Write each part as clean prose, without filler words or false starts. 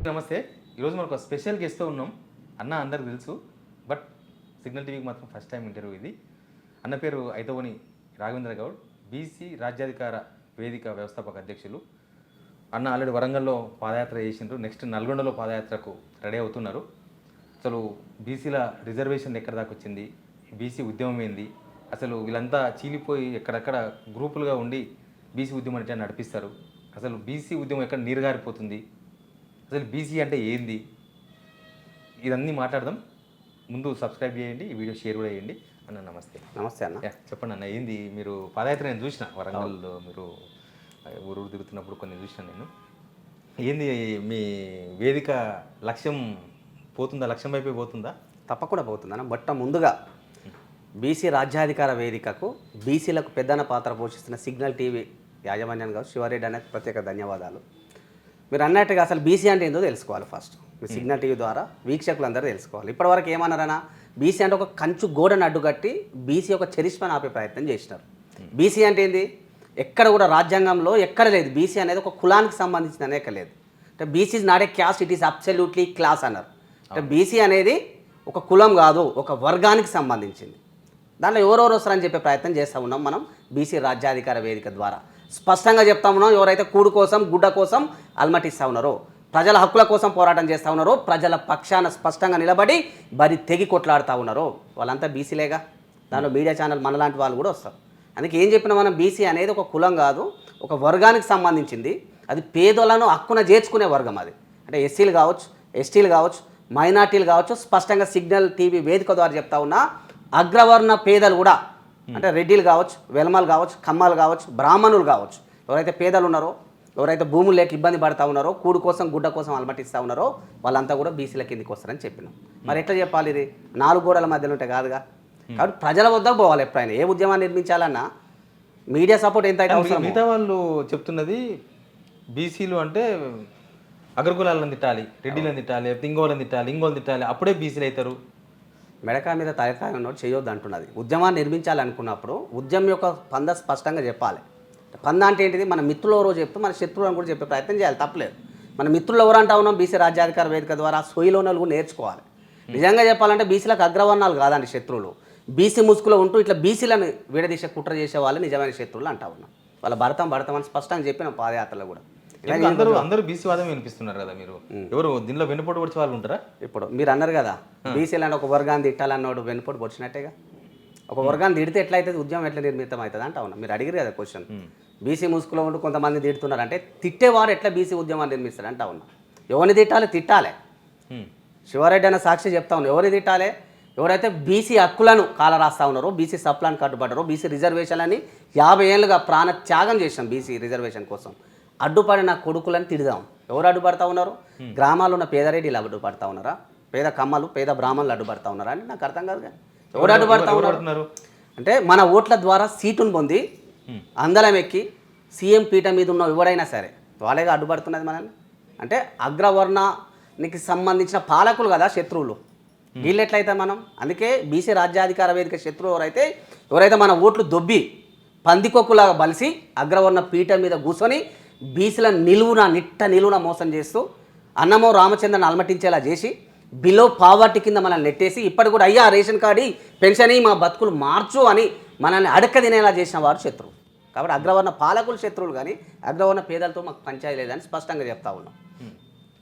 నమస్తే. ఈరోజు మనకు ఒక స్పెషల్ గెస్ట్తో ఉన్నాం. అన్న అందరికి తెలుసు, బట్ సిగ్నల్ టీవీకి మాత్రం ఫస్ట్ టైం ఇంటర్వ్యూ ఇది. అన్న పేరు ఐతవోని రాఘవేంద్ర గౌడ్, బీసీ రాజ్యాధికార వేదిక వ్యవస్థాపక అధ్యక్షులు. అన్న ఆల్రెడీ వరంగల్లో పాదయాత్ర చేసిండ్రు, నెక్స్ట్ నల్గొండలో పాదయాత్రకు రెడీ అవుతున్నారు. అసలు బీసీల రిజర్వేషన్ ఎక్కడ దాకా వచ్చింది, బీసీ ఉద్యమం ఏంది, అసలు వీళ్ళంతా చీలిపోయి ఎక్కడెక్కడ గ్రూపులుగా ఉండి బీసీ ఉద్యమం అంటే నడిపిస్తారు, అసలు బీసీ ఉద్యమం ఎక్కడ నీరుగారిపోతుంది, అసలు బీసీ అంటే ఏంది, ఇదన్నీ మాట్లాడదాం. ముందు సబ్స్క్రైబ్ చేయండి, ఈ వీడియో షేర్ కూడా చేయండి. అన్న నమస్తే. నమస్తే అన్న. చెప్పండి అన్న, ఏంది మీరు పాదయాత్ర నేను చూసిన వరంగల్లో, మీరు ఊరు తిరుగుతున్నప్పుడు కొన్ని చూసిన నేను. ఏంది మీ వేదిక లక్ష్యం పోతుందా, లక్ష్యం వైపు పోతుందా? తప్పకుండా పోతుందన్న. బట్ ముందుగా బీసీ రాజ్యాధికార వేదికకు బీసీలకు పెద్దన పాత్ర పోషిస్తున్న సిగ్నల్ టీవీ యాజమాన్యాన్ని కావచ్చు, శివారెడ్డి అనేది ప్రత్యేక ధన్యవాదాలు. మీరు అన్నట్టుగా అసలు బీసీ అంటే ఏందో తెలుసుకోవాలి ఫస్ట్. మీ సిగ్నల్ టీవీ ద్వారా వీక్షకులందరూ తెలుసుకోవాలి. ఇప్పటివరకు ఏమన్నారన్నా, బీసీ అంటే ఒక కంచు గోడను అడ్డుకట్టి బీసీ ఒక చరిష్మను ఆపే ప్రయత్నం చేసినారు. బీసీ అంటే ఏంది, ఎక్కడ కూడా రాజ్యాంగంలో ఎక్కడ లేదు. బీసీ అనేది ఒక కులానికి సంబంధించిన అనేక లేదు. అంటే BC is not a caste, it is absolutely class అన్నారు. అంటే బీసీ అనేది ఒక కులం కాదు, ఒక వర్గానికి సంబంధించింది. దాంట్లో ఎవరెవరు వస్తారని చెప్పే ప్రయత్నం చేస్తూ ఉన్నాం మనం బీసీ రాజ్యాధికార వేదిక ద్వారా. స్పష్టంగా చెప్తా ఉన్నాం, ఎవరైతే కూడు కోసం గుడ్డ కోసం అల్మటిస్తూ ఉన్నారో, ప్రజల హక్కుల కోసం పోరాటం చేస్తూ ఉన్నారో, ప్రజల పక్షాన స్పష్టంగా నిలబడి బరి తెగి కొట్లాడుతూ ఉన్నారో వాళ్ళంతా బీసీలేగా. దాంట్లో మీడియా ఛానల్ మనలాంటి వాళ్ళు కూడా వస్తారు. అందుకే ఏం చెప్పినా మనం, బీసీ అనేది ఒక కులం కాదు, ఒక వర్గానికి సంబంధించింది. అది పేదలను హక్కున చేర్చుకునే వర్గం. అది అంటే ఎస్సీలు కావచ్చు, ఎస్టీలు కావచ్చు, మైనార్టీలు కావచ్చు. స్పష్టంగా సిగ్నల్ టీవీ వేదిక ద్వారా చెప్తా ఉన్నా, అగ్రవర్ణ పేదలు కూడా, అంటే రెడ్డిలు కావచ్చు, వెలమలు కావచ్చు, కమ్మలు కావచ్చు, బ్రాహ్మణులు కావచ్చు, ఎవరైతే పేదలు ఉన్నారో, ఎవరైతే భూములు లేక ఇబ్బంది పడతా ఉన్నారో, కూడు కోసం గుడ్డ కోసం అలమటిస్తూ ఉన్నారో వాళ్ళంతా కూడా బీసీల కిందికి వస్తారని చెప్పినాం. మరి ఎట్లా చెప్పాలి, ఇది నాలుగు గోడల మధ్యలో ఉంటే కాదుగా. కాబట్టి ప్రజల వద్దకు పోవాలి. ఎప్పుడైనా ఏ ఉద్యమాన్ని నిర్మించాలన్నా మీడియా సపోర్ట్ ఎంత అయితే అవసరం. మిగతా వాళ్ళు చెప్తున్నది బీసీలు అంటే అగ్రకులాలను తిట్టాలి, రెడ్డిలను తిట్టాలి, ఇంగోళ్ళని తిట్టాలి, ఇంగోళ్ళని తిట్టాలి, అప్పుడే బీసీలు అవుతారు. మెడకా మీద తలకాయ ఉన్నోడు చేయొద్దు అంటున్నది. ఉద్యమాన్ని నిర్మించాలనుకున్నప్పుడు ఉద్యమం యొక్క పంద స్పష్టంగా చెప్పాలి. పంద అంటే ఏంటిది, మన మిత్రులు ఎవరో చెప్తూ మన శత్రువులను కూడా చెప్పే ప్రయత్నం చేయాలి, తప్పలేదు. మన మిత్రులు ఎవరు అంటా ఉన్నాం, బీసీ రాజ్యాధికార వేదిక ద్వారా సోయిలోనలు కూడా నేర్చుకోవాలి. నిజంగా చెప్పాలంటే బీసీలకు అగ్రవర్ణాలు కాదండి శత్రువులు. బీసీ ముసుగులో ఉంటూ ఇట్లా బీసీలను విడదీసే కుట్ర చేసే వాళ్ళు నిజమైన శత్రువులు అంటా ఉన్నాం. వాళ్ళ భరతం అని స్పష్టంగా చెప్పిన పాదయాత్రలో కూడా. అందరూ బీసీ వాదం వినిపిస్తున్నారు కదా, మీరు ఎవరు దీనిలో వెన్నుపోటు పొడిచే వాళ్ళు ఉంటారా? ఇప్పుడు మీరు అన్నారు కదా, బీసీలు అంటే ఒక వర్గాన్ని తిట్టాలన్నాడు, వెన్నుపోటు పొడిచినట్టేగా. ఒక వర్గాన్ని తిడితే ఎట్లయితే ఉద్యమం ఎట్లా నిర్మితం అవుతుంది అంటా ఉన్నా. మీరు అడిగారు కదా క్వశ్చన్, బీసీ ముసుగులో ఉంటూ కొంతమంది తిడుతున్నారంటే తిట్టేవారు ఎట్లా బీసీ ఉద్యమాన్ని నిర్మిస్తారు అంటా ఉన్నా. ఎవరిని తిట్టాలి. శివారెడ్డి అన్న సాక్షి చెప్తా ఉన్నా, ఎవరిని తిట్టాలి, ఎవరైతే బీసీ హక్కులను కాలరాస్తా ఉన్నారో, బీసీ సప్లాన్ కట్టుబడ్డారో, బీసీ రిజర్వేషన్లని 50 ఏళ్ళుగా ప్రాణ త్యాగం చేసాం బీసీ రిజర్వేషన్ కోసం. అడ్డుపడిన కొడుకులను తిడదాం. ఎవరు అడ్డుపడతా ఉన్నారు? గ్రామాల్లో ఉన్న పేదరెడ్డిలు అడ్డుపడతా ఉన్నారా, పేద కమ్మలు, పేద బ్రాహ్మణులు అడ్డుపడతా ఉన్నారా అని నాకు అర్థం కాదుగా. ఎవరు అడ్డుపడతా ఉన్నారు అంటే, మన ఓట్ల ద్వారా సీటును పొంది అందలం ఎక్కి సీఎం పీఠ మీద ఉన్న ఎవరైనా సరే వాళ్ళేగా అడ్డుపడుతున్నది మనల్ని. అంటే అగ్రవర్ణానికి సంబంధించిన పాలకులు కదా శత్రువులు. వీళ్ళు ఎట్లయితే మనం, అందుకే బీసీ రాజ్యాధికార వేదిక శత్రువు ఎవరైతే మన ఓట్లు దొబ్బి పందికొక్కులాగా బలిసి అగ్రవర్ణ పీఠ మీద కూర్చొని బీసీల నిలువున మోసం చేస్తూ అన్నమో రామచంద్రని అలమటించేలా చేసి బిలో పావర్టీ కింద మనల్ని నెట్టేసి ఇప్పటి కూడా అయ్యా రేషన్ కార్డు పెన్షన్ మా బతుకులు మార్చు అని మనల్ని అడక్క తినేలా చేసిన వారు శత్రువు. కాబట్టి అగ్రవర్ణ పాలకులు శత్రువులు, కానీ అగ్రవర్ణ పేదలతో మాకు పంచాయతీ లేదని స్పష్టంగా చెప్తా ఉన్నాం.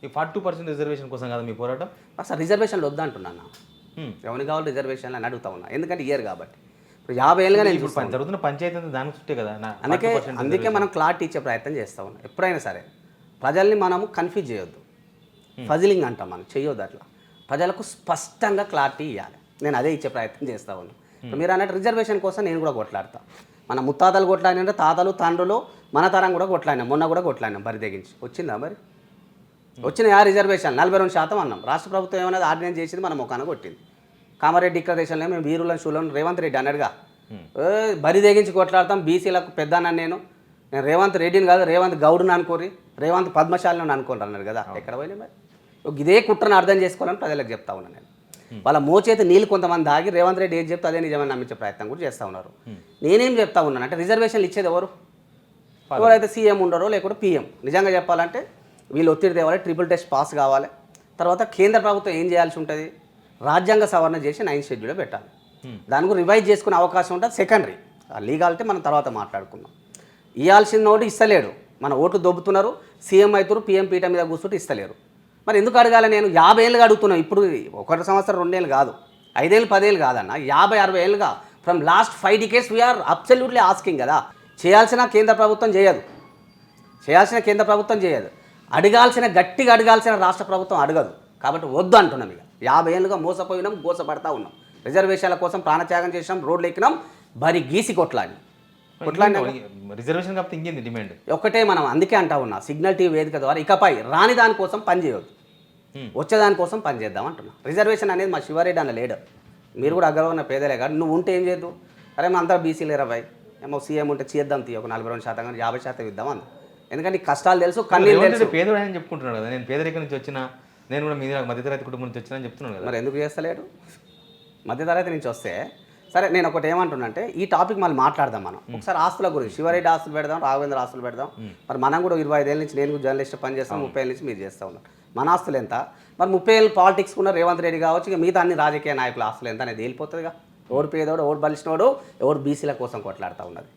ఈ 42% రిజర్వేషన్ కోసం కదా మీ పోరాటం? అసలు రిజర్వేషన్లు వద్దంటున్నాను. ఎవరికి కావాలి రిజర్వేషన్లు అని అడుగుతా ఉన్నా, ఎందుకంటే ఇయర్ కాబట్టి. ఇప్పుడు 50 ఏళ్ళుగా నేను జరుగుతున్న పంచాయతీ దాని చుట్టే కదా. అందుకే మనం క్లారిటీ ఇచ్చే ప్రయత్నం చేస్తూ ఉన్నాం. ఎప్పుడైనా సరే ప్రజల్ని మనము కన్ఫ్యూజ్ చేయొద్దు, ఫజిలింగ్ అంటాం మనం, చేయొద్దు. అట్లా ప్రజలకు స్పష్టంగా క్లారిటీ ఇవ్వాలి. నేను అదే ఇచ్చే ప్రయత్నం చేస్తూ ఉన్నాను. మీరు అన్నట్టు రిజర్వేషన్ కోసం నేను కూడా కొట్లాడతా. మన ముత్తాతలు కొట్లాడినంటే తాతలు తండ్రులు మన తరం కూడా కొట్లాడినాం. మొన్న కూడా కొట్లాడినాం బరి తెగించి. వచ్చిందా మరి? వచ్చిన రిజర్వేషన్ 42% అన్నాం. రాష్ట్ర ప్రభుత్వం ఏమైనా ఆర్డినెన్స్ చేసింది, మన ముఖాన కొట్టింది. కామారెడ్డి డిక్లరేషన్లో మేము వీరులను శూలను రేవంత్ రెడ్డి అన్నాడుగా, బరి తెగించి కొట్లాడతాం బీసీలకు పెద్దన్న. నేను రేవంత్ రెడ్డిని కాదు, రేవంత్ గౌడ్ని అనుకోరి, రేవంత్ పద్మశాలను అనుకోండి అన్నారు కదా. ఎక్కడ పోయినాయి మరి? ఇదే కుట్రను అర్థం చేసుకోవాలని ప్రజలకు చెప్తా ఉన్నాను నేను. వాళ్ళ మోచేతి నీళ్ళు కొంతమంది దాగి రేవంత్ రెడ్డి ఏం చెప్తే అదే నిజమని నమ్మించే ప్రయత్నం కూడా చేస్తూ ఉన్నారు. నేనేం చెప్తా ఉన్నాను అంటే, రిజర్వేషన్లు ఇచ్చేది ఎవరు? ఎవరైతే సీఎం ఉండరో లేకుంటే పీఎం. నిజంగా చెప్పాలంటే వీళ్ళు ఒత్తిడి తేవాలి, ట్రిపుల్ టెస్ట్ పాస్ కావాలి. తర్వాత కేంద్ర ప్రభుత్వం ఏం చేయాల్సి ఉంటుంది, రాజ్యాంగ సవరణ చేసి 9th షెడ్యూల్లో పెట్టాలి. దాని గురించి రివైజ్ చేసుకునే అవకాశం ఉంటుంది. సెకండరీ లీగాలిటీ మనం తర్వాత మాట్లాడుకుందాం. ఇవ్వాల్సిన నోటు ఇస్తలేడు, మన ఓట్లు దొబ్బుతున్నారు, సీఎం అవుతారు, పీఎం పీఠ మీద కూర్చుంటే ఇస్తలేరు. మరి ఎందుకు అడగాలి? నేను 50 ఏళ్ళుగా అడుగుతున్నాను. ఇప్పుడు 1 సంవత్సరం 2 ఏళ్ళు కాదు, 5 ఏళ్ళు 10 ఏళ్ళు కాదన్న, 50-60 ఏళ్ళుగా from last 5 decades we are absolutely asking కదా. చేయాల్సిన కేంద్ర ప్రభుత్వం చేయదు, అడగాల్సిన గట్టిగా అడగాల్సిన రాష్ట్ర ప్రభుత్వం అడగదు. కాబట్టి వద్దు అంటున్నాం. ఇక 50 ఏళ్ళుగా మోసపోయినాం, మోసపడతా ఉన్నాం, రిజర్వేషన్ల కోసం ప్రాణత్యాగం చేసినాం, రోడ్లు ఎక్కినాం, బరి గీసి కొట్లాడి రిజర్వేషన్ కాబట్టి ఇంకేంది డిమాండ్ ఒకటే. మనం అందుకే అంటా ఉన్నా, సిగ్నల్ టీవీ వేదిక ద్వారా ఇకపై రాని దానికోసం పని చేయొద్దు, వచ్చేదానికోసం పని చేద్దాం అంటున్నా. రిజర్వేషన్ అనేది మా శివారెడ్డి అన్న లేడు. మీరు కూడా అగ్రవర్ణ పేదలే కాదు, నువ్వు ఉంటే ఏం చేద్దు? అరే మా అంతా బీసీలు 20 ఏమో, సీఎం ఉంటే చేద్దాం తీ, ఒక 42% కానీ 50% ఇద్దాం అంత. ఎందుకంటే నీకు కష్టాలు తెలుసు, కన్నీళ్ళు తెలుసు. పేదవాడు అని చెప్పుకుంటున్నాడు కదా, నేను పేదరికం నుంచి వచ్చిన, నేను కూడా మీద మధ్యతరగతి కుటుంబం నుంచి వచ్చినా అని చెప్తున్నాను కదా. మరి ఎందుకు చేస్తలేడు? మధ్యతరగతి నుంచి వస్తే సరే. నేను ఒకటి ఏమంటున్నా అంటే, ఈ టాపిక్ మళ్ళీ మాట్లాడదాం మనం ఒకసారి. ఆస్తుల గురించి శివారెడ్డి ఆస్తులు పెడదాం, రాఘవేంద్ర ఆస్తులు పెడదాం. మరి మనం కూడా 25 ఏళ్ళ నుంచి నేను కూడా జర్నలిస్ట్ పని చేస్తాం, 30 ఏళ్ళ నుంచి మీరు చేస్తూ ఉన్నారు. మన ఆస్తులు ఎంత? మరి 30 ఏళ్ళు పాలిటిక్స్ ఉన్న రేవంత్ రెడ్డి కావచ్చు, ఇక మిగతా అన్ని రాజకీయ నాయకుల ఆస్తులు ఎంత అనేది తేలిపోతుందిగా. ఎవరు పేదోడు, ఎవరు బలిసినోడు, ఎవరు బీసీల కోసం కొట్లాడుతూ ఉన్నది.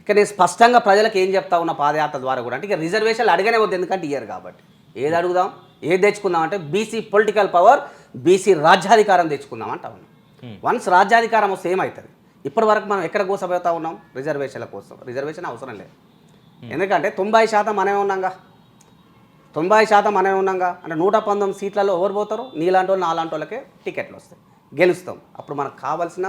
ఇక నేను స్పష్టంగా ప్రజలకు ఏం చెప్తా ఉన్నా పాదయాత్ర ద్వారా కూడా అంటే, ఇక రిజర్వేషన్లు అడగనే వద్దు, ఎందుకంటే ఇయ్యరు కాబట్టి. ఏది అడుగుదాం, ఏది తెచ్చుకుందాం అంటే బీసీ పొలిటికల్ పవర్, బీసీ రాజ్యాధికారం తెచ్చుకుందాం అంటా ఉన్నాం. వన్స్ రాజ్యాధికారం వస్తే ఏమవుతుంది? ఇప్పటి వరకు మనం ఎక్కడ కోసపోతా ఉన్నాం? రిజర్వేషన్ల కోసం. రిజర్వేషన్ అవసరం లేదు, ఎందుకంటే 90% మనమే ఉన్నాగా. 90% మనమే ఉన్నాగా అంటే 119 సీట్లలో ఎవరు పోతారు? నీలాంటి వాళ్ళు, నాలాంటి వాళ్ళకే టికెట్లు వస్తాయి, గెలుస్తాం. అప్పుడు మనకు కావాల్సిన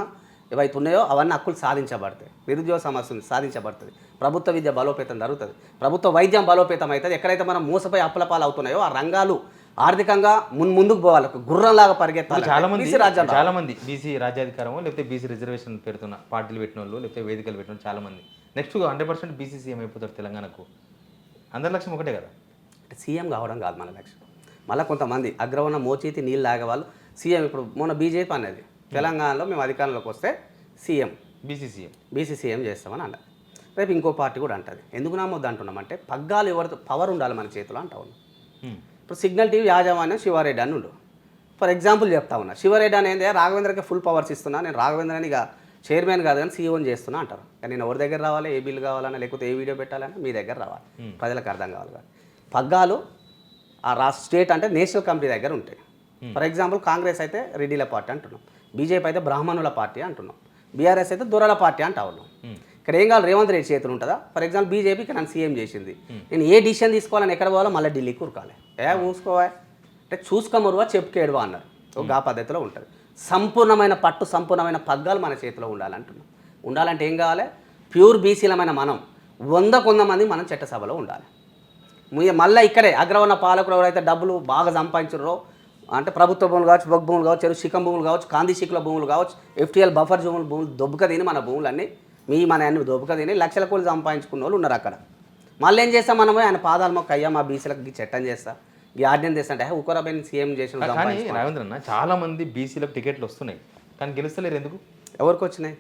ఏవైతే ఉన్నాయో అవన్నీ హక్కులు సాధించబడతాయి. నిరుద్యోగ సమస్య సాధించబడుతుంది, ప్రభుత్వ విద్య బలోపేతం జరుగుతుంది, ప్రభుత్వ వైద్యం బలోపేతం అవుతుంది. ఎక్కడైతే మనం మోసపోయి అప్పుల పాలు అవుతున్నాయో ఆ రంగాలు ఆర్థికంగా ముందుకు పోవాలి, గుర్రంలాగా పరిగెత్తాలి. చాలా మంది బీసీ రాజ్యాధికారమో లేకపోతే బీసీ రిజర్వేషన్ పెడుతున్న పార్టీలు పెట్టిన వాళ్ళు, లేకపోతే వేదికలు పెట్టిన చాలా మంది నెక్స్ట్ 100% బీసీ సీఎం అయిపోతారు తెలంగాణకు. అందరి లక్ష్యం ఒకటే కదా, సీఎం కావడం కాదు మన లక్ష్యం. మళ్ళీ కొంతమంది అగ్రవర్ణ మోచేతి నీళ్ళు లాగేవాళ్ళు సీఎం. ఇప్పుడు మొన్న బీజేపీ అనేది తెలంగాణలో మేము అధికారంలోకి వస్తే సీఎం, బీసీ సీఎం చేస్తామని అన్నది. రేపు ఇంకో పార్టీ కూడా అంటుంది. ఎందుకు నమ్మొద్దు అంటున్నామంటే, పగ్గాలు ఎవరితో పవర్ ఉండాలి మన చేతిలో అంటా ఉన్నాం. ఇప్పుడు సిగ్నల్ టీవీ యాజమాన్యం శివారెడ్డి అని ఉండు. ఫర్ ఎగ్జాంపుల్ చెప్తా ఉన్నా, శివారెడ్డి అనేది రాఘవేంద్రకి ఫుల్ పవర్స్ ఇస్తున్నా, నేను రాఘవేంద్రని ఇక చైర్మన్ కాదు కానీ సీఈఓని చేస్తున్నా అంటారు. కానీ నేను ఎవరి దగ్గర రావాలి, ఏ బిల్లు కావాలన్నా లేకపోతే ఏ వీడియో పెట్టాలన్నా మీ దగ్గర రావాలి, ప్రజలకు అర్థం కావాలి. కానీ పగ్గాలు ఆ స్టేట్ అంటే నేషనల్ కమిటీ దగ్గర ఉంటాయి. ఫర్ ఎగ్జాంపుల్ కాంగ్రెస్ అయితే రెడ్డిల పార్టీ అంటున్నాం, బీజేపీ అయితే బ్రాహ్మణుల పార్టీ అంటున్నాం, బీఆర్ఎస్ అయితే దొరల పార్టీ అంటా ఉన్నాం. ఇక్కడ ఏం కావాలి? రేవంత్ రెడ్డి చేతులు ఉంటుందా? ఫర్ ఎగ్జాంపుల్ బీజేపీ ఇక్కడ నన్ను సీఎం చేసింది, నేను ఏ డిసిషన్ తీసుకోవాలని ఎక్కడ పోవాలో మళ్ళీ ఢిల్లీకి ఉరకాలి. ఊసుకోవా అంటే చూసుకోమరువా చెప్పుకేడువా అన్నారు. ఒక ఆ పద్ధతిలో ఉంటుంది. సంపూర్ణమైన పట్టు, సంపూర్ణమైన పగ్గాలు మన చేతిలో ఉండాలంటున్నాం. ఉండాలంటే ఏం కావాలి? ప్యూర్ బీసీలమైన మనం 100 మంది మనం చట్టసభలో ఉండాలి. మళ్ళీ ఇక్కడే అగ్రవర్ణ పాలకులు ఎవరైతే డబ్బులు బాగా సంపాదించారో అంటే ప్రభుత్వ భూములు కావచ్చు, బొగ్గు భూములు కావచ్చు, చెరువు శిఖం భూములు కావచ్చు, కాంతి శిఖల భూములు కావచ్చు, FTL బఫర్ భూములు దొబ్బక తిని మన భూములన్నీ మన అన్ని దొబ్బక తిని లక్షల కోట్లు సంపాదించుకున్న వాళ్ళు ఉన్నారు అక్కడ. మళ్ళీ ఏం చేస్తాం మనము? ఆయన పాదాలు మొక్క అయ్యా మా బీసీలకు చట్టం చేస్తా, ఈ ఆర్డినెన్స్ చేస్తా, ఉక్కరాబైన సీఎం చేసిన. కానీ రావేంద్రన్న చాలా మంది బీసీలకు టికెట్లు వస్తున్నాయి కానీ గెలుస్తలేరు ఎందుకు? ఎవరికి వచ్చినాయి?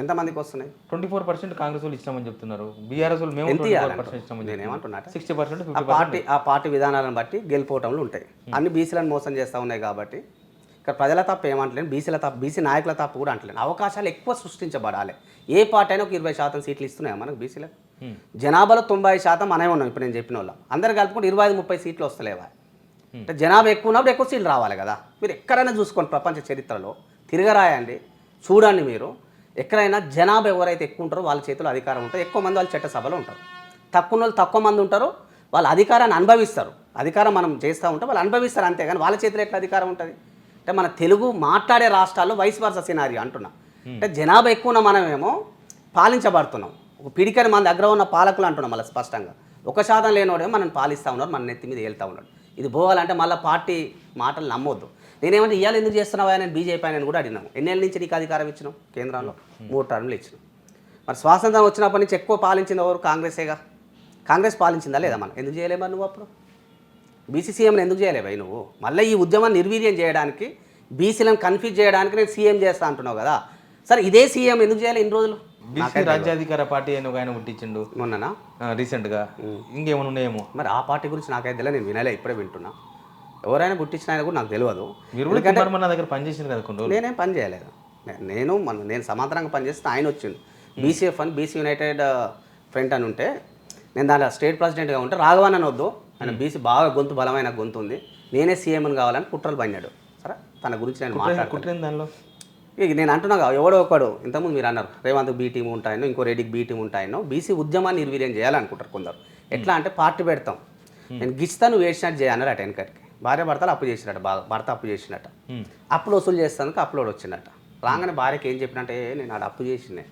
ఎంతమందికి వస్తున్నాయి? 24% కాంగ్రెస్ వాళ్ళు ఇచ్చామని చెప్తున్నారు, బీఆర్ఎస్ వాళ్ళు మేము 24% ఇచ్చామని. నేను ఏమంటున్నా 60% ఆ పార్టీ విధానాలను బట్టి గెలిపోవటంలో ఉంటాయి. అన్ని బీసీలను మోసం చేస్తూ ఉన్నాయి కాబట్టి ఇక్కడ ప్రజల తప్పు ఏమంటలేను, బీసీల తప్పు, బీసీ నాయకుల తప్పు కూడా అంటలేను. అవకాశాలు ఎక్కువ సృష్టించబడాలి. ఏ పార్టీ అయినా ఒక 20% సీట్లు ఇస్తున్నాయా మనకు బీసీలకు? జనాభాలో 90% మనమే ఉన్నాం. ఇప్పుడు నేను చెప్పిన వాళ్ళం అందరు కలుపుకుంటే 25-30 సీట్లు వస్తలేవా? అంటే జనాభా ఎక్కువ ఉన్నప్పుడు ఎక్కువ సీట్లు రావాలి కదా. మీరు ఎక్కడైనా చూసుకోండి, ప్రపంచ చరిత్రలో తిరగరాయండి, చూడండి. మీరు ఎక్కడైనా జనాభా ఎవరైతే ఎక్కువ ఉంటారో వాళ్ళ చేతిలో అధికారం ఉంటుంది, ఎక్కువ మంది వాళ్ళు చట్టసభలో ఉంటారు. తక్కువ వాళ్ళు తక్కువ మంది ఉంటారు, వాళ్ళ అధికారాన్ని అనుభవిస్తారు. అధికారం మనం చేస్తూ ఉంటే వాళ్ళు అనుభవిస్తారు, అంతేగాని వాళ్ళ చేతిలో ఎట్లా అధికారం ఉంటుంది? అంటే మన తెలుగు మాట్లాడే రాష్ట్రాల్లో వైస్ వర్స సినారియో అంటున్నా. అంటే జనాభా ఎక్కువ ఉన్న మనమేమో పాలించబడుతున్నాం. ఒక పిడికని మంది అగ్రవర్ణ పాలకులు అంటున్నాం. మళ్ళీ స్పష్టంగా 1% లేనివాడేమో మనం పాలిస్తూ ఉన్నారు, మన నెత్తి మీద వెళ్తూ ఉన్నాడు. ఇది పోవాలంటే మళ్ళీ పార్టీ మాటలు నమ్మొద్దు. నేనేమంటే ఇవాళ ఎందుకు చేస్తున్నావా? నేను బీజేపీ అని కూడా అడిగినాము. ఎన్నేళ్ళ నుంచి నీకు అధికారం ఇచ్చినాం? కేంద్రంలో 3 టర్మ్లు ఇచ్చినాం. మరి స్వాతంత్రం వచ్చినప్పటి నుంచి ఎక్కువ పాలించింది ఎవరు? కాంగ్రెసేగా. కాంగ్రెస్ పాలించిందా లేదా? మనం ఎందుకు చేయలేమా? నువ్వు అప్పుడు బీసీ సీఎంని ఎందుకు చేయలేవా నువ్వు? మళ్ళీ ఈ ఉద్యమాన్ని నిర్వీర్యం చేయడానికి, బీసీలను కన్ఫ్యూజ్ చేయడానికి నేను సీఎం చేస్తా అంటున్నావు కదా. సరే ఇదే సీఎం ఎందుకు చేయాలి ఇన్ని రోజులు? బీసీ రాజ్యాధికార పార్టీ అని ఒక ఆయన పుట్టించిండు మొన్ననా రీసెంట్గా, ఇంకేమైనా ఉన్నాయేమో. మరి ఆ పార్టీ గురించి నాకైతే తెలియదు, నేను వినలే, ఇప్పుడే వింటున్నా. ఎవరైనా పుట్టించిన ఆయన కూడా నాకు తెలియదు. మీరు కూడా కుమార్ మన దగ్గర పనిచేసింది కదా కొన్ని రోజులు. నేనేం పని చేయలేదు, నేను సమాంతరంగా పనిచేస్తే ఆయన వచ్చిండు. బీసీఎఫ్ అని బీసీ యునైటెడ్ ఫ్రంట్ అని ఉంటే నేను దాంట్లో స్టేట్ ప్రెసిడెంట్గా ఉంటే రాఘవన్ అని వద్దు, ఆయన బీసీ బాగా గొంతు బలమైన గొంతు ఉంది, నేనే సీఎంని కావాలని కుట్రలు పన్నాడు. సరే తన గురించి నేను కుట్టిన దానిలో ఇక నేను అంటున్నా ఎవడో ఒకడు, ఇంతకుముందు మీరు అన్నారు రేవంత్ బీ టీం ఉంటాయనో ఇంకో రెడ్డికి బీ టీం ఉంటాయనో, బీసీ ఉద్యమాన్ని నిర్వీర్యం చేయాలనుకుంటారు కొందరు. ఎట్లా అంటే పార్టీ పెడతాం, నేను గిస్తాను వేసినట్టు చేయన్నారు అట వెనకటికి. భార్య భర్తలు అప్పు చేసినట్ట, బాగా భర్త అప్పు చేసినట్ట, అప్పులు వసూలు చేస్తానికి అప్లోడ్ వచ్చిందట. రాగానే భార్యకి ఏం చెప్పినట్టే, నేను ఆడ అప్పు చేసినే,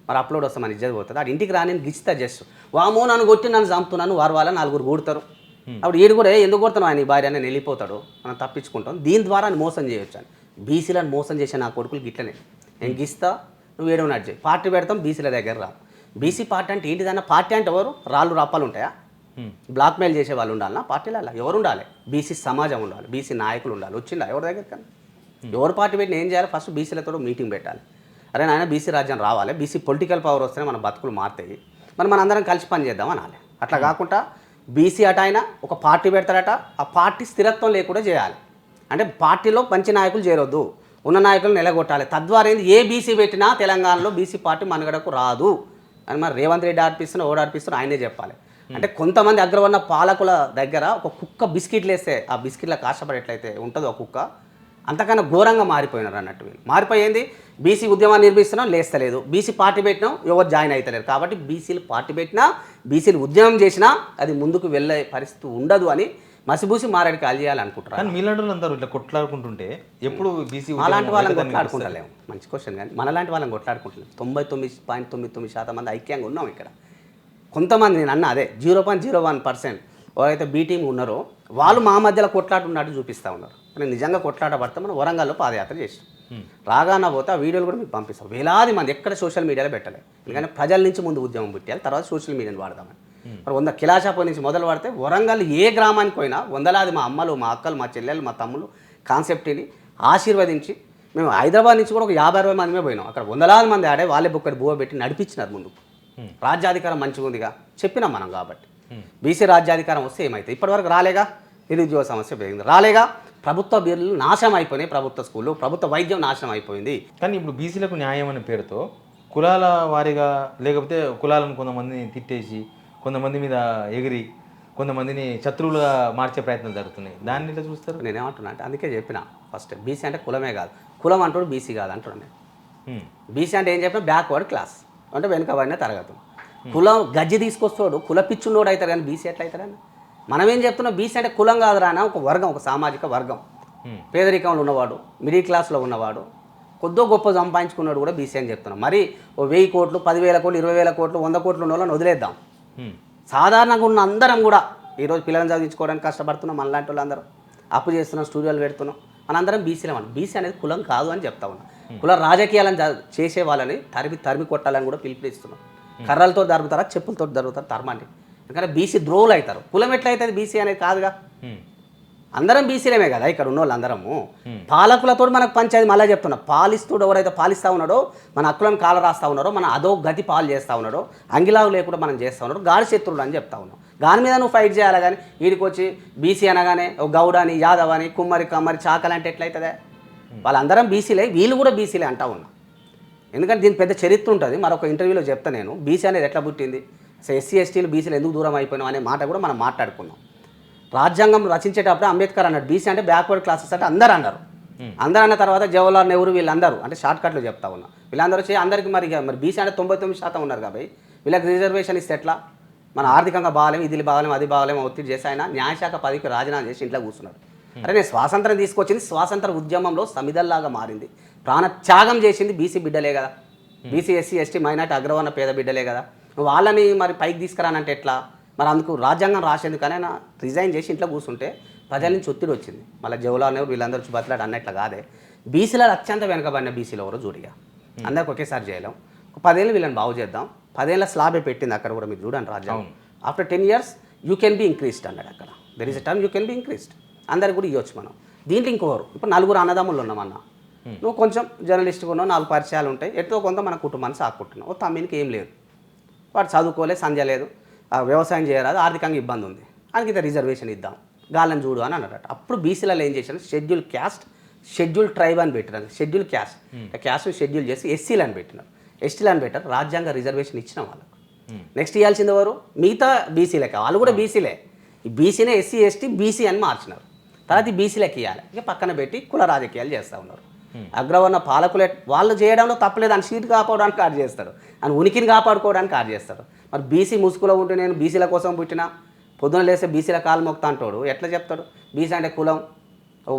మరి అప్లోడ్ వస్తే మన ఇజ్జత్ పోతుంది, ఆడ ఇంటికి రా నేను గిస్తా జస్ట్, వామో నన్ను కొట్టి నన్ను చంపుతున్నాను, వారు వాళ్ళ నలుగురు కూడతారు. అప్పుడు ఈడు కూడా ఎందుకు కొడతాను ఆయన భార్య, నేను వెళ్ళిపోతాడు, మనం తప్పించుకుంటాం, దీని ద్వారా మోసం చేయొచ్చు అని. బీసీలను మోసం చేసే నా కొడుకులు గిట్లనే, నేను గిస్తా నువ్వు ఏడో నడిచే పార్టీ పెడతాం, బీసీల దగ్గర రా. బీసీ పార్టీ అంటే ఏంటిదన్నా, పార్టీ అంటే ఎవరు, రాళ్ళు రప్పాలు ఉంటాయా, బ్లాక్మెయిల్ చేసే వాళ్ళు ఉండాలన్నా పార్టీలలో, ఎవరు ఉండాలి, బీసీ సమాజం ఉండాలి, బీసీ నాయకులు ఉండాలి. వచ్చిందా ఎవరి దగ్గర కన్నా, ఎవరు పార్టీ పెట్టిన ఏం చేయాలి, ఫస్ట్ బీసీలతో మీటింగ్ పెట్టాలి. అరే నాయన బీసీ రాజ్యం రావాలి, బీసీ పొలిటికల్ పవర్ వస్తేనే మన బతుకులు మారుతాయి, మరి మనందరం కలిసి పని చేద్దాం అనాలి. అట్లా కాకుండా బీసీ అట ఆయన ఒక పార్టీ పెడతారట, ఆ పార్టీ స్థిరత్వం లేకుండా చేయాలి. అంటే పార్టీలో మంచి నాయకులు చేరొద్దు, ఉన్న నాయకులు నిలగొట్టాలి. తద్వారా ఏంది, ఏ బీసీ పెట్టినా తెలంగాణలో బీసీ పార్టీ మనుగడకు రాదు అని మరి రేవంత్ రెడ్డి ఆర్పిస్తున్నా ఓడి ఆర్పిస్తున్నా ఆయనే చెప్పాలి. అంటే కొంతమంది అగ్రవర్ణ పాలకుల దగ్గర ఒక కుక్క బిస్కెట్లు వేస్తే ఆ బిస్కెట్ల కాష్టపడేట్లయితే ఉంటుందో ఒక కుక్క, అంతకన్నా ఘోరంగా మారిపోయినారు అన్నట్టు. వీళ్ళు మారిపోయింది, బీసీ ఉద్యమాన్ని నిర్మిస్తున్నాం లేస్తలేదు, బీసీ పార్టీ పెట్టినాం ఎవరు జాయిన్ అవుతలేరు. కాబట్టి బీసీలు పార్టీ పెట్టినా బీసీలు ఉద్యమం చేసినా అది ముందుకు వెళ్ళే పరిస్థితి ఉండదు అని మసిబూసి మారేడికి కాల్చేయాలనుకుంటారు. కానీ మీలాంటి వాళ్ళు అందరూ ఇట్లా కొట్లాడుకుంటుంటే ఎప్పుడు బీసీ అలాంటి వాళ్ళని కొట్లాడుకుంటలేము, మంచి క్వశ్చన్. కానీ మనలాంటి వాళ్ళని కొట్లాడుకుంటలేము. 99.99% మంది ఐక్యంగా ఉన్నాం ఇక్కడ. కొంతమంది నేను అన్న అదే 0.01% ఎవరైతే బీ టీం ఉన్నారో వాళ్ళు మా మధ్యలో కొట్లాట ఉన్నట్టు చూపిస్తూ ఉన్నారు. నేను నిజంగా కొట్లాట పడితే మనం వరంగల్లో పాదయాత్ర చేసాం, రాగాన పోతే ఆ వీడియోలు కూడా మీకు పంపిస్తాం. వేలాది మంది ఎక్కడ సోషల్ మీడియాలో పెట్టలేదు, ఎందుకంటే ప్రజల నుంచి ముందు ఉద్యమం పెట్టాలి, తర్వాత సోషల్ మీడియాని వాడదామని. మరి 100 కిలాషాపో నుంచి మొదలు పడితే వరంగల్ ఏ గ్రామానికి పోయినా వందలాది మా అమ్మలు మా అక్కలు మా చెల్లెలు మా తమ్ముళ్ళు కాన్సెప్ట్ని ఆశీర్వదించి, మేము హైదరాబాద్ నుంచి కూడా ఒక 50-60 మందిమే పోయినాం. అక్కడ వందలాది మంది ఆడే వాళ్ళే బొక్కడి బువ్వ పెట్టి నడిపించినారు ముందుకు. రాజ్యాధికారం మంచిగా ఉందిగా చెప్పినాం మనం. కాబట్టి బీసీ రాజ్యాధికారం వస్తే ఏమైతే ఇప్పటివరకు రాలేగా, నిరుద్యోగ సమస్య పెరిగింది, రాలేగా, ప్రభుత్వ బిల్లులు నాశనం అయిపోయినాయి, ప్రభుత్వ స్కూళ్ళు ప్రభుత్వ వైద్యం నాశనం అయిపోయింది. కానీ ఇప్పుడు బీసీలకు న్యాయం అనే పేరుతో కులాల వారీగా, లేకపోతే కులాలను కొంతమందిని తిట్టేసి కొంతమంది మీద ఎగిరి కొంతమందిని శత్రువులుగా మార్చే ప్రయత్నాలు జరుగుతున్నాయి. దాన్ని ఇట్లా చూస్తారు. నేనేమంటున్నా అంటే అందుకే చెప్పిన ఫస్ట్, బీసీ అంటే కులమే కాదు, కులం అంటాడు బీసీ కాదు అంటున్నాను నేను. బీసీ అంటే ఏం చెప్పినా బ్యాక్వర్డ్ క్లాస్ అంటే వెనుకబడిన తరగతి. కులం గజ్జి తీసుకొస్తాడు కుల పిచ్చున్నోడు అవుతారు, కానీ బీసీ ఎట్లా అవుతారని మనం ఏం చెప్తున్నాం. బీసీ అంటే కులం కాదు రానా, ఒక వర్గం, ఒక సామాజిక వర్గం. పేదరికంలో ఉన్నవాడు, మిడిల్ క్లాస్లో ఉన్నవాడు, కొద్దో గొప్ప సంపాదించుకున్నాడు కూడా బీసీ అని చెప్తున్నాం. మరి ఓ 1000 కోట్లు 10,000 కోట్లు 20,000 కోట్లు 100 కోట్లు ఉన్న వాళ్ళని వదిలేద్దాం. సాధారణంగా ఉన్న అందరం కూడా ఈరోజు పిల్లల్ని చదివించుకోవడానికి కష్టపడుతున్నాం, మనలాంటి వాళ్ళు అందరం అప్పు చేస్తున్నాం, స్టూడియోలు పెడుతున్నాం, మనందరం బీసీలో మనం. బీసీ అనేది కులం కాదు అని చెప్తా ఉన్నాం. కుల రాజకీయాలను చేసే వాళ్ళని తరిమి కొట్టాలని కూడా పిలుపునిస్తున్నాం. కర్రలతో జరుగుతారా చెప్పులతో జరుగుతారా తరమండి, ఎందుకంటే బీసీ ద్రోవులు అవుతారు. కులం ఎట్లయితుంది బీసీ అనేది కాదుగా, అందరం బీసీలమే కదా ఇక్కడ ఉన్న వాళ్ళు అందరము. పాలకులతో మనకు పంచాయతీ మళ్ళీ చెప్తున్నా, పాలిస్తుడు ఎవరైతే పాలిస్తూ ఉన్నాడో మన హక్కులను కాల రాస్తూ ఉన్నారో మన అదో గతి పాలు చేస్తూ ఉన్నాడో అంగిలాగు లేకుండా మనం చేస్తూ ఉన్నాడు గాడి శత్రువులు అని చెప్తా ఉన్నాం. దాని మీద నువ్వు ఫైట్ చేయాలి. కానీ వీడికి వచ్చి బీసీ అనగానే గౌడ అని యాదవ్ అని కుమ్మరి కమ్మరి చాకలి అంటే ఎట్లయితుందే, వాళ్ళందరం బీసీలే, వీళ్ళు కూడా బీసీలే అంటా ఉన్నా. ఎందుకంటే దీని పెద్ద చరిత్ర ఉంటుంది, మరొక ఇంటర్వ్యూలో చెప్తా నేను. బీసీ అనేది ఎట్లా పుట్టింది, అసలు ఎస్సీ ఎస్టీలు బీసీలు ఎందుకు దూరం అయిపోయినాం అనే మాట కూడా మనం మాట్లాడుకున్నాం. రాజ్యాంగం రచించేటప్పుడు అంబేద్కర్ అన్నాడు బీసీ అంటే బ్యాక్వర్డ్ క్లాసెస్ అంటే అందరూ అన్నారు. అందరూ అన్న తర్వాత జవహర్లాల్ నెహ్రూ వీళ్ళందరూ అంటే షార్ట్కట్లో చెప్తా ఉన్నా, వీళ్ళందరూ వచ్చి అందరికీ మరి బీసీ అంటే 99% ఉన్నారు కాబట్టి వీళ్ళకి రిజర్వేషన్ ఇస్తే ఎట్లా, మన ఆర్థికంగా బాగాలేము, ఇది బాగాలేము అది బాగాలేము ఒత్తిడి చేసి ఆయన న్యాయశాఖ పదవికి రాజీనామా చేసి ఇంట్లో కూర్చున్నాడు. అరే నేను స్వాతంత్రం తీసుకొచ్చింది స్వాతంత్ర ఉద్యమంలో సమిధల్లాగా మారింది, ప్రాణత్యాగం చేసింది బీసీ బిడ్డలే కదా, బీసీ ఎస్సీ ఎస్టీ మైనార్టీ అగ్రవర్ణ పేద బిడ్డలే కదా, వాళ్ళని మరి పైకి తీసుకురానంటే ఎట్లా. మరి అందుకు రాజ్యాంగం రాసేందుకనే రిజైన్ చేసి ఇంట్లో కూర్చుంటే ప్రజల నుంచి ఒత్తిడి వచ్చింది. మళ్ళీ జవహర్లాల్ నెహ్రూ వీళ్ళందరూ వచ్చి బతలాడు అన్నట్లు కాదే, బీసీలో అత్యంత వెనకబడిన బీసీలో ఎవరో జూడిగా అందరికి ఒకేసారి చేయలేం, ఒక 10 ఏళ్ళు వీళ్ళని బాగు చేద్దాం. 10 ఏళ్ళ స్లాబే పెట్టింది అక్కడ కూడా మీరు చూడండి రాజ్యాంగం. After 10 years you can be increased అన్నాడు అక్కడ, there is a term you can be increased, అందరికి కూడా ఇవ్వచ్చు మనం. దీంట్లో ఇంకోరు ఇప్పుడు 4 అన్నదమ్ములు ఉన్నామన్న, నువ్వు కొంచెం జర్నలిస్ట్గా ఉన్నావు, 4 పరిచయాలు ఉంటాయి, ఎంతో కొంత మన కుటుంబాన్ని సాకుంటున్నావు. తమ్మినికి ఏం లేదు, వాడు చదువుకోలే, సంధ్య లేదు, వ్యవసాయం చేయరాదు, ఆర్థికంగా ఇబ్బంది ఉంది, ఆయనకి రిజర్వేషన్ ఇద్దాం, గాలని చూడు అని అన్నారట. అప్పుడు బీసీలలో ఏం చేశారు, షెడ్యూల్ క్యాస్ట్, షెడ్యూల్ ట్రైబ్ అని పెట్టినారు. షెడ్యూల్ క్యాస్ట్, క్యాస్ట్ని షెడ్యూల్ చేసి ఎస్సీలు అని పెట్టినారు. ఎస్టీలు అని పెట్టారు. రాజ్యాంగ రిజర్వేషన్ ఇచ్చిన వాళ్ళకు. నెక్స్ట్ ఇవ్వాల్సింది ఎవరు, మిగతా బీసీలకి, వాళ్ళు కూడా బీసీలే. ఈ బీసీనే ఎస్సీ ఎస్టీ బీసీ అని మార్చినారు. తర్వాత ఈ బీసీలకి ఇవ్వాలి, ఇక పక్కన పెట్టి కుల రాజకీయాలు చేస్తూ ఉన్నారు. అగ్రవర్ణ పాలకులే వాళ్ళు చేయడంలో తప్పలేదు, అని సీటు కాపాడడానికి కాదు చేస్తారు, అని ఉనికిని కాపాడుకోవడానికి కాదు చేస్తారు. మరి బీసీ ముసుగులో ఉంటే నేను బీసీల కోసం పుట్టినా, పొద్దున లేస్తే బీసీల కాలు మొక్తా అంటాడు, ఎట్లా చెప్తాడు? బీసీ అంటే కులం,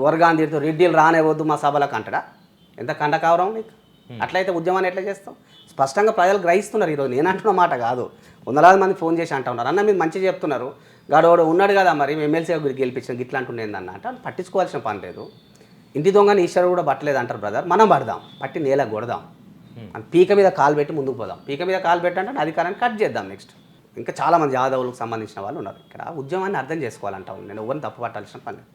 వర్గాన్ని తిడుతూ రెడ్డిలు రానేవద్దు మా సభలకు అంటాడా? ఎంత కండకావరం నీకు? అట్లయితే ఉద్యమాన్ని ఎట్లా చేస్తాం? స్పష్టంగా ప్రజలు గ్రహిస్తున్నారు. ఈరోజు నేను అంటున్న మాట కాదు, వందలాది మంది ఫోన్ చేసి అంటూ ఉన్నారు, అన్న మీరు మంచిగా చెప్తున్నారు, గాడోడు ఉన్నాడు కదా మరి ఎమ్మెల్సీ గెలిపించిన గిట్లా అంటుండేందన్న అంటే పట్టించుకోవాల్సిన పని లేదు. ఇంటి దొంగని ఈశ్వరుడు కూడా పట్టలేదు అంటారు బ్రదర్, మనం పడదాం, పట్టి నేల కొడదాం, అని పీక మీద కాలు పెట్టి ముందుకు పోదాం. పీక మీద కాలు పెట్టంటే అధికారాన్ని కట్ చేద్దాం. నెక్స్ట్ ఇంకా చాలామంది యాదవులకు సంబంధించిన వాళ్ళు ఉన్నారు ఇక్కడ. ఉద్యమాన్ని అర్థం చేసుకోవాలంటావు, నేను ఎవరిని తప్పు పట్టాల్సిన పని లేదు.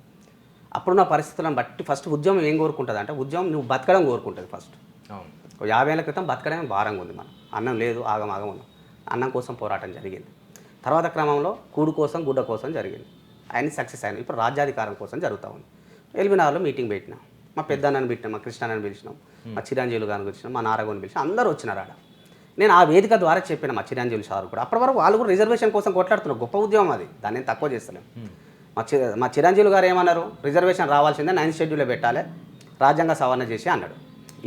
అప్పుడున్న పరిస్థితులను బట్టి ఫస్ట్ ఉద్యమం ఏం కోరుకుంటుంది అంటే, ఉద్యమం నువ్వు బతకడం కోరుకుంటుంది ఫస్ట్. 50 ఏళ్ళ క్రితం బతకడమే భారంగా ఉంది, మనం అన్నం లేదు, ఆగం ఉన్నాం, అన్నం కోసం పోరాటం జరిగింది. తర్వాత క్రమంలో కూడు కోసం గుడ్డ కోసం జరిగింది, ఆయన సక్సెస్ అయింది. ఇప్పుడు రాజ్యాధికారం కోసం జరుగుతూ ఉంది. ఎల్బినార్లో మీటింగ్ పెట్టినాం, మా పెద్దన్నని పెట్టినాం, మా కృష్ణాన్ని పిలిచినాం, మా చిరంజీవులు గారిని పిలిచినాం, మా నారాయణని పిలిచినాం, అందరూ వచ్చినారు ఆడ. నేను ఆ వేదిక ద్వారా చెప్పిన మా చిరంజీవులు సార్ కూడా, అప్పటి వరకు వాళ్ళు కూడా రిజర్వేషన్ కోసం కొట్లాడుతున్నారు, గొప్ప ఉద్యమం అది, దాన్ని నేను తక్కువ చేస్తలేము. మా చిరంజీవులు గారు ఏమన్నారు, రిజర్వేషన్ రావాల్సిందే, 9th షెడ్యూల్లో పెట్టాలి, రాజ్యాంగ సవరణ చేసి అన్నాడు.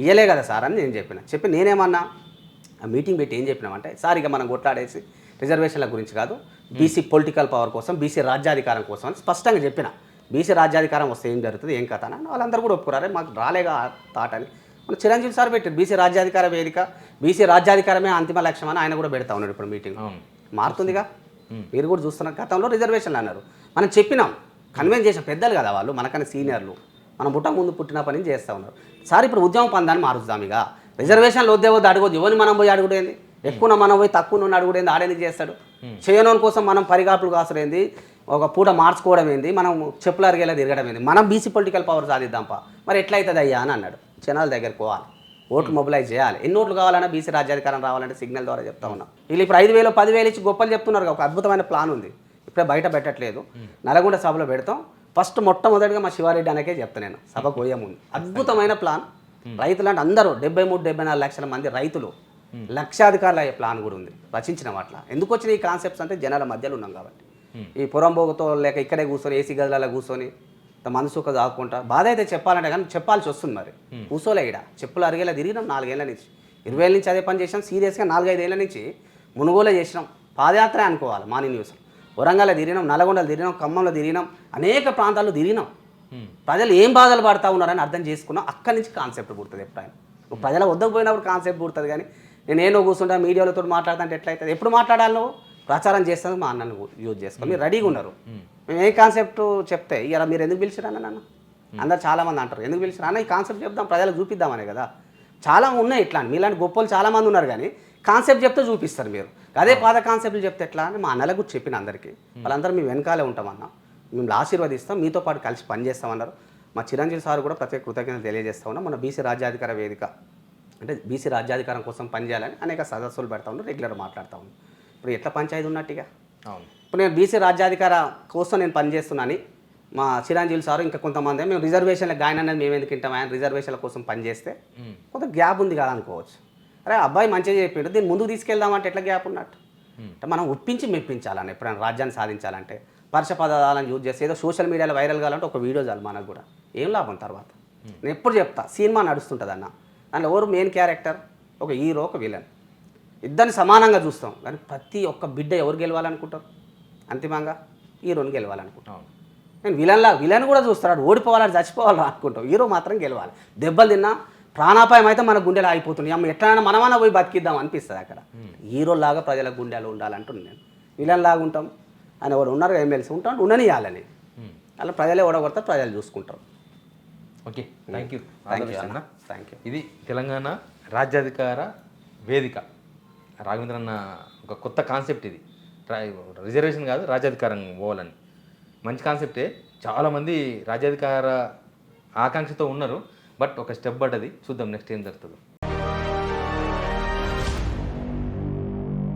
ఇయ్యలే కదా సార్ అని నేను చెప్పి నేనేమన్నా ఆ మీటింగ్ పెట్టి ఏం చెప్పినామంటే, సార్ ఇక మనం కొట్లాడేసి రిజర్వేషన్ల గురించి కాదు, బీసీ పొలిటికల్ పవర్ కోసం, బీసీ రాజ్యాధికారం కోసం అని స్పష్టంగా చెప్పిన. బీసీ రాజ్యాధికారం వస్తే ఏం జరుగుతుంది, ఏం కథ అని వాళ్ళందరూ కూడా ఒప్పుకున్నారే, మాకు రాలేగా థాట్ అని. మన చిరంజీవి సార్ పెట్టారు బీసీ రాజ్యాధికార వేదిక, బీసీ రాజ్యాధికారమే అంతిమ లక్ష్యం అని ఆయన కూడా పెడతా ఉన్నాడు. ఇప్పుడు మీటింగ్ మారుతుందిగా, మీరు కూడా చూస్తున్నారు. గతంలో రిజర్వేషన్లు అన్నారు, మనం చెప్పినాం, కన్విన్స్ చేసిన పెద్దలు కదా వాళ్ళు, మనకన్నా సీనియర్లు, మనం పుట్ట ముందు పుట్టిన పని చేస్తూ ఉన్నారు. సార్ ఇప్పుడు ఉద్యమం పందాన్ని మారుస్తాం, ఇక రిజర్వేషన్లు వద్దే అడగొద్దు, ఎవరిని మనం పోయి అడుగుడేంది, ఎక్కువ మనం పోయి తక్కువ నన్ను అడుగుడేంది, ఆడేందుకు చేస్తాడు, చేయనోని కోసం మనం పరిగాపులు కాసుడేంది, ఒక పూట మార్చుకోవడం ఏంది, మనం చెప్పులు అరిగేలా తిరగడం ఏంది, మనం బీసీ పొలిటికల్ పవర్ సాధిద్దాంపా, మరి ఎట్లయితుంది అయ్యా అని అన్నాడు. జనాల దగ్గరికి పోవాలి, ఓట్లు మొబిలైజ్ చేయాలి, ఎన్ని ఓట్లు కావాలన్నా బీసీ రాజ్యాధికారం రావాలంటే సిగ్నల్ ద్వారా చెప్తా ఉన్నాం. వీళ్ళు ఇప్పుడు 5,000 10,000 ఇచ్చి గొప్పలు చెప్తున్నారు, ఒక అద్భుతమైన ప్లాన్ ఉంది, ఇప్పుడే బయట పెట్టట్లేదు, నల్గొండ సభలో పెడతాం. ఫస్ట్ మొట్టమొదటిగా మా శివారెడ్డి అనకే చెప్తాను నేను, సభకు పోయే ముందు, అద్భుతమైన ప్లాన్. రైతులు అంటే అందరూ 73-74 లక్షల మంది రైతులు, లక్షాధికారులు అయ్యే ప్లాన్ కూడా ఉంది, రచించిన వాట్ల. ఎందుకు వచ్చిన ఈ కాన్సెప్ట్స్ అంటే జనాల మధ్యలో ఉన్నాం కాబట్టి, ఈ పురంబోగుతో లేక ఇక్కడే కూర్చొని ఏసీ గదులలో కూర్చొని మనసుక దాక్కుంటా బాధ అయితే చెప్పాలంటే కానీ చెప్పాల్సి వస్తుంది. మరి కూర్చోలే ఇక్కడ, చెప్పులు అరిగేలా తిరిగినాం 4 ఏళ్ల నుంచి, 20 ఏళ్ళ నుంచి అదే పని చేసినాం. సీరియస్గా 4-5 ఏళ్ల నుంచి మునుగోలే చేసినాం, పాదయాత్ర అనుకోవాలి. మార్నింగ్ న్యూస్ వరంగల్లో తిరిగినాం, నల్గొండలో తిరిగినాం, ఖమ్మంలో తిరిగినాం, అనేక ప్రాంతాల్లో తిరిగినాం. ప్రజలు ఏం బాధలు పడతా ఉన్నారని అర్థం చేసుకున్నాం. అక్కడి నుంచి కాన్సెప్ట్ పుడుతుంది. ఎప్పుడైనా ప్రజల వద్దకు పోయినప్పుడు కాన్సెప్ట్ పుడుతుంది. కానీ నేనేనో కూర్చుంటా మీడియాలతో మాట్లాడుతుంటే ఎట్లయితుంది, ఎప్పుడు మాట్లాడాలి, నువ్వు ప్రచారం చేస్తాను మా అన్నను యూజ్ చేసుకోవాలి. మీరు రెడీగా ఉన్నారు, మేము ఏ కాన్సెప్ట్ చెప్తే ఇలా మీరు ఎందుకు పిలిచిరన్న నన్ను అందరు చాలామంది అంటారు, ఎందుకు పిలిచిరా అన్న, ఈ కాన్సెప్ట్ చెప్దాం ప్రజలకు చూపిద్దామనే కదా. చాలా ఉన్నాయి ఇట్లాంటి, మీలాంటి గొప్పలు చాలామంది ఉన్నారు, కానీ కాన్సెప్ట్ చెప్తే చూపిస్తారు. మీరు అదే పాత కాన్సెప్ట్లు చెప్తే ఎట్లా అని మా అన్నలకు చెప్పిన అందరికీ, వాళ్ళందరూ మేము వెనకాలే ఉంటామన్న, మిమ్మల్ని ఆశీర్వదిస్తాం, మీతో పాటు కలిసి పనిచేస్తామన్నారు. మా చిరంజీవి సార్ కూడా ప్రత్యేక కృతజ్ఞతలు తెలియజేస్తా ఉన్నాం. మన బీసీ రాజ్యాధికార వేదిక అంటే బీసీ రాజ్యాధికారం కోసం పనిచేయాలని అనేక సదస్సులు పెడతా ఉన్నాం, రెగ్యులర్ మాట్లాడుతూ ఉన్నాం. ఇప్పుడు ఎట్లా పంచాయతీ ఉన్నట్టుగా, ఇప్పుడు నేను బీసీ రాజ్యాధికార కోసం నేను పనిచేస్తున్నాను, మా చిరంజీవి సారు ఇంకా కొంతమంది మేము రిజర్వేషన్లకు గాయన అనేది మేము ఎందుకు తింటాం, ఆయన రిజర్వేషన్ల కోసం పనిచేస్తే కొంత గ్యాప్ ఉంది కదా అనుకోవచ్చు. అరే అబ్బాయి మంచిగా చెప్పిండు, దీన్ని ముందుకు తీసుకెళ్దామంటే ఎట్లా గ్యాప్ ఉన్నట్టు అంటే మనం ఒప్పించి మెప్పించాలని, ఎప్పుడైనా రాజ్యాన్ని సాధించాలంటే పరుష పదాలను యూజ్ చేస్తే ఏదో సోషల్ మీడియాలో వైరల్ కావాలంటే ఒక వీడియో చాలు, మనకు కూడా ఏం లాభం. తర్వాత నేను ఎప్పుడు చెప్తా, సినిమా నడుస్తుంటుంది అన్న, దాంట్లో ఎవరు మెయిన్ క్యారెక్టర్, ఒక హీరో ఒక విలన్, ఇద్దరిని సమానంగా చూస్తాం. కానీ ప్రతి ఒక్క బిడ్డ ఎవరు గెలవాలనుకుంటారు, అంతిమంగా హీరోని గెలవాలనుకుంటాం. నేను విలన్ కూడా చూస్తాడు, ఓడిపోవాలని చచ్చిపోవాలని అనుకుంటాం, హీరో మాత్రం గెలవాలి. దెబ్బలు తిన్నా ప్రాణాపాయం అయితే మన గుండెలు ఆగిపోతుంది, అమ్మ ఎట్లైనా మనమన్నా పోయి బతికిద్దాం అనిపిస్తుంది. అక్కడ హీరోలాగా ప్రజల గుండెలు ఉండాలంటున్నాను నేను, విలన్ లాగా ఉంటాం అని ఎవరు ఉన్నారు, ఎమ్మెల్సీ ఉంటాం, ఉండనియాలని, అలా ప్రజలే ఓడగొడతారు, ప్రజలు చూసుకుంటారు. Okay, thank you. Thank you. ఇది తెలంగాణ రాజ్యాధికార వేదిక, రాఘవేంద్ర అన్న ఒక కొత్త కాన్సెప్ట్ ఇది, రిజర్వేషన్ కాదు రాజ్యాధికారం పోవాలని. మంచి కాన్సెప్టే, చాలామంది రాజ్యాధికార ఆకాంక్షతో ఉన్నారు. బట్ ఒక స్టెప్ పడ్డది, చూద్దాం నెక్స్ట్ ఏం జరుగుతుందో.